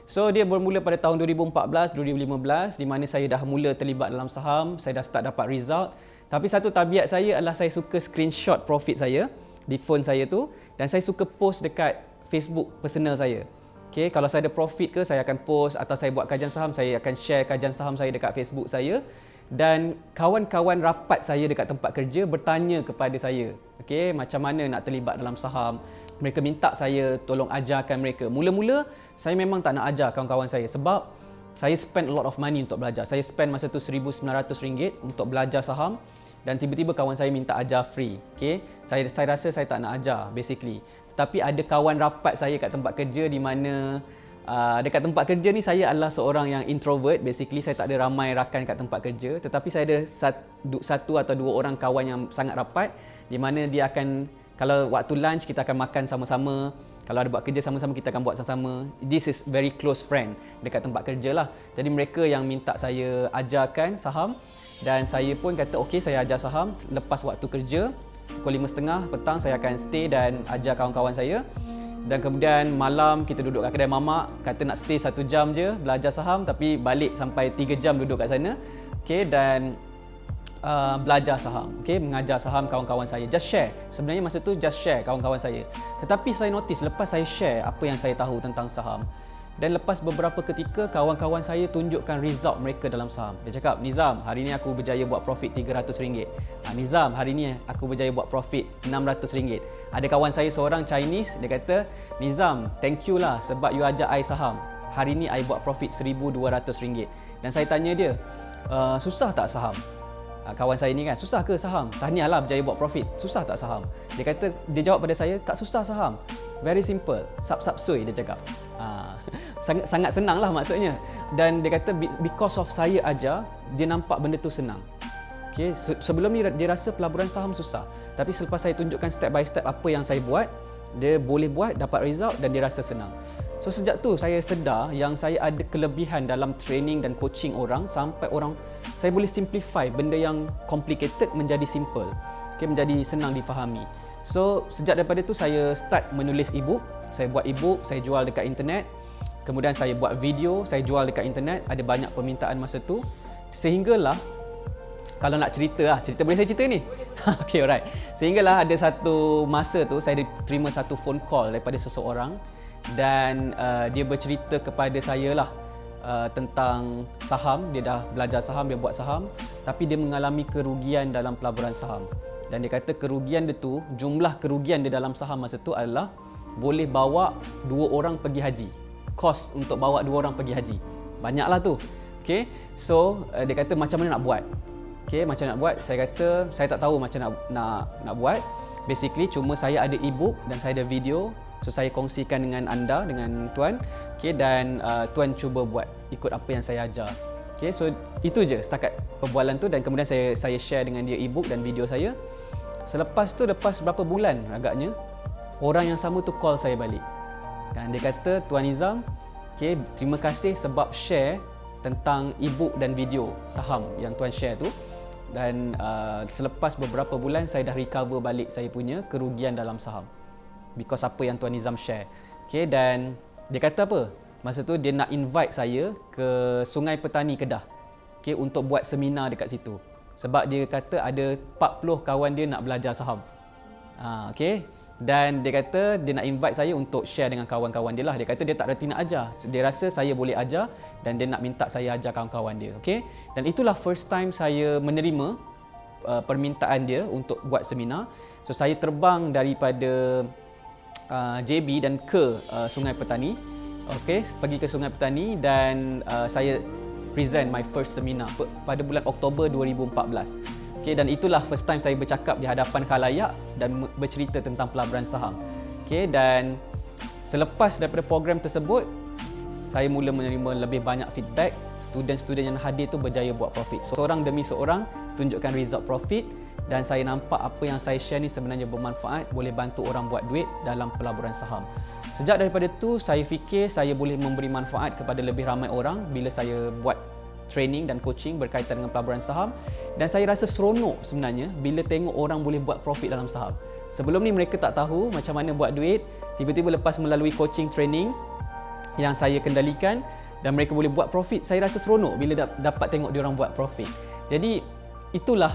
So dia bermula pada tahun 2014, 2015 di mana saya dah mula terlibat dalam saham, saya dah start dapat result. Tapi satu tabiat saya adalah saya suka screenshot profit saya di phone saya tu dan saya suka post dekat Facebook personal saya. Okay, kalau saya ada profit ke saya akan post, atau saya buat kajian saham saya akan share kajian saham saya dekat Facebook saya. Dan kawan-kawan rapat saya dekat tempat kerja bertanya kepada saya, okay, macam mana nak terlibat dalam saham. Mereka minta saya tolong ajarkan mereka. Mula-mula saya memang tak nak ajar kawan-kawan saya sebab saya spend a lot of money untuk belajar. Saya spend masa tu RM1,900 untuk belajar saham dan tiba-tiba kawan saya minta ajar free. Okay? Saya rasa saya tak nak ajar basically. Tetapi ada kawan rapat saya kat tempat kerja di mana dekat tempat kerja ni saya adalah seorang yang introvert. Basically saya tak ada ramai rakan kat tempat kerja, tetapi saya ada satu atau dua orang kawan yang sangat rapat di mana dia akan, kalau waktu lunch kita akan makan sama-sama, kalau ada buat kerja sama-sama kita akan buat sama-sama. This is very close friend dekat tempat kerja lah. Jadi mereka yang minta saya ajarkan saham dan saya pun kata okey, saya ajar saham. Lepas waktu kerja pukul 5.30 petang saya akan stay dan ajar kawan-kawan saya. Dan kemudian malam kita duduk kat kedai mamak, kata nak stay 1 jam je belajar saham tapi balik sampai 3 jam duduk kat sana. Okay, dan belajar saham, okay, mengajar saham kawan-kawan saya. Just share, sebenarnya masa tu just share kawan-kawan saya. Tetapi saya notice lepas saya share apa yang saya tahu tentang saham, dan lepas beberapa ketika kawan-kawan saya tunjukkan result mereka dalam saham. Dia cakap, Nizam, hari ni aku berjaya buat profit RM300. Nizam, hari ni aku berjaya buat profit RM600. Ada kawan saya seorang Chinese, dia kata, Nizam, thank you lah sebab you ajak I saham. Hari ni I buat profit RM1,200. Dan saya tanya dia, susah tak saham? Kawan saya ni kan, susah ke saham? Tahniah lah berjaya buat profit. Susah tak saham? Dia kata, dia jawab pada saya, tak susah saham. Very simple, sap-sap sui, dia cakap. Sangat senang lah maksudnya. Dan dia kata because of saya ajar, dia nampak benda tu senang. Okay, sebelum ni dia rasa pelaburan saham susah, tapi selepas saya tunjukkan step by step apa yang saya buat, dia boleh buat, dapat result dan dia rasa senang. So sejak tu saya sedar yang saya ada kelebihan dalam training dan coaching orang, sampai orang saya boleh simplify benda yang complicated menjadi simple, okay, menjadi senang difahami. So sejak daripada tu saya start menulis ebook. Saya buat ebook, saya jual dekat internet. Kemudian saya buat video, saya jual dekat internet. Ada banyak permintaan masa tu. Sehinggalah, kalau nak cerita boleh saya cerita ni? Okay, alright. Sehinggalah ada satu masa tu saya terima satu phone call daripada seseorang dan dia bercerita kepada saya lah tentang saham. Dia dah belajar saham, dia buat saham, tapi dia mengalami kerugian dalam pelaburan saham. Dan dia kata kerugian dia tu, jumlah kerugian dia dalam saham masa tu adalah boleh bawa 2 orang pergi haji. Kos untuk bawa 2 orang pergi haji. Banyaklah tu. Okay, so dia kata macam mana nak buat? Okay, macam nak buat? Saya kata saya tak tahu macam nak buat. Basically cuma saya ada ebook dan saya ada video. So saya kongsikan dengan anda, dengan tuan. Okay, dan tuan cuba buat ikut apa yang saya ajar. Okay, so itu je setakat perbualan tu, dan kemudian saya share dengan dia ebook dan video saya. Selepas tu, lepas berapa bulan agaknya, orang yang sama tu call saya balik. Dan dia kata, Tuan Nizam, okay, terima kasih sebab share tentang ebook dan video saham yang tuan share tu. Dan selepas beberapa bulan saya dah recover balik saya punya kerugian dalam saham because apa yang Tuan Nizam share. Okay, dan dia kata apa? Masa tu dia nak invite saya ke Sungai Petani Kedah, okay, untuk buat seminar dekat situ. Sebab dia kata ada 40 kawan dia nak belajar saham. Okay. Dan dia kata dia nak invite saya untuk share dengan kawan-kawan dia lah. Dia kata dia tak reti nak ajar. Dia rasa saya boleh ajar dan dia nak minta saya ajar kawan-kawan dia. Okay? Dan itulah first time saya menerima permintaan dia untuk buat seminar. So saya terbang daripada JB dan ke Sungai Petani. Okay? Pergi ke Sungai Petani dan saya present my first seminar pada bulan Oktober 2014. Okay, dan itulah first time saya bercakap di hadapan khalayak dan bercerita tentang pelaburan saham. Okay, dan selepas daripada program tersebut, saya mula menerima lebih banyak feedback. Student-student yang hadir tu berjaya buat profit. Seorang demi seorang tunjukkan result profit, dan saya nampak apa yang saya share ni sebenarnya bermanfaat, boleh bantu orang buat duit dalam pelaburan saham. Sejak daripada tu, saya fikir saya boleh memberi manfaat kepada lebih ramai orang bila saya buat training dan coaching berkaitan dengan pelaburan saham. Dan saya rasa seronok sebenarnya bila tengok orang boleh buat profit dalam saham. Sebelum ni mereka tak tahu macam mana buat duit. Tiba-tiba lepas melalui coaching training, yang saya kendalikan dan mereka boleh buat profit. Saya rasa seronok bila dapat tengok diorang buat profit. Jadi itulah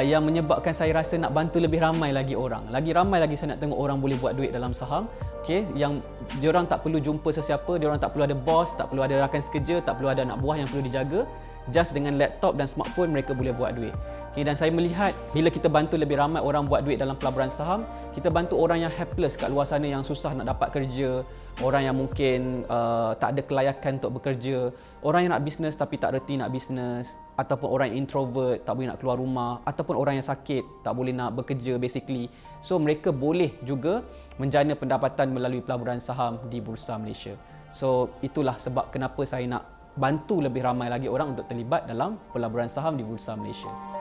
yang menyebabkan saya rasa nak bantu lebih ramai lagi orang. Lagi ramai lagi saya nak tengok orang boleh buat duit dalam saham. Okay, yang diorang tak perlu jumpa sesiapa, diorang tak perlu ada bos, tak perlu ada rakan sekerja, tak perlu ada anak buah yang perlu dijaga. Just dengan laptop dan smartphone mereka boleh buat duit. Okay, dan saya melihat bila kita bantu lebih ramai orang buat duit dalam pelaburan saham, kita bantu orang yang helpless kat luar sana yang susah nak dapat kerja, orang yang mungkin tak ada kelayakan untuk bekerja, orang yang nak bisnes tapi tak reti nak bisnes, ataupun orang yang introvert tak boleh nak keluar rumah, ataupun orang yang sakit tak boleh nak bekerja basically. So mereka boleh juga menjana pendapatan melalui pelaburan saham di Bursa Malaysia. So itulah sebab kenapa saya nak bantu lebih ramai lagi orang untuk terlibat dalam pelaburan saham di Bursa Malaysia.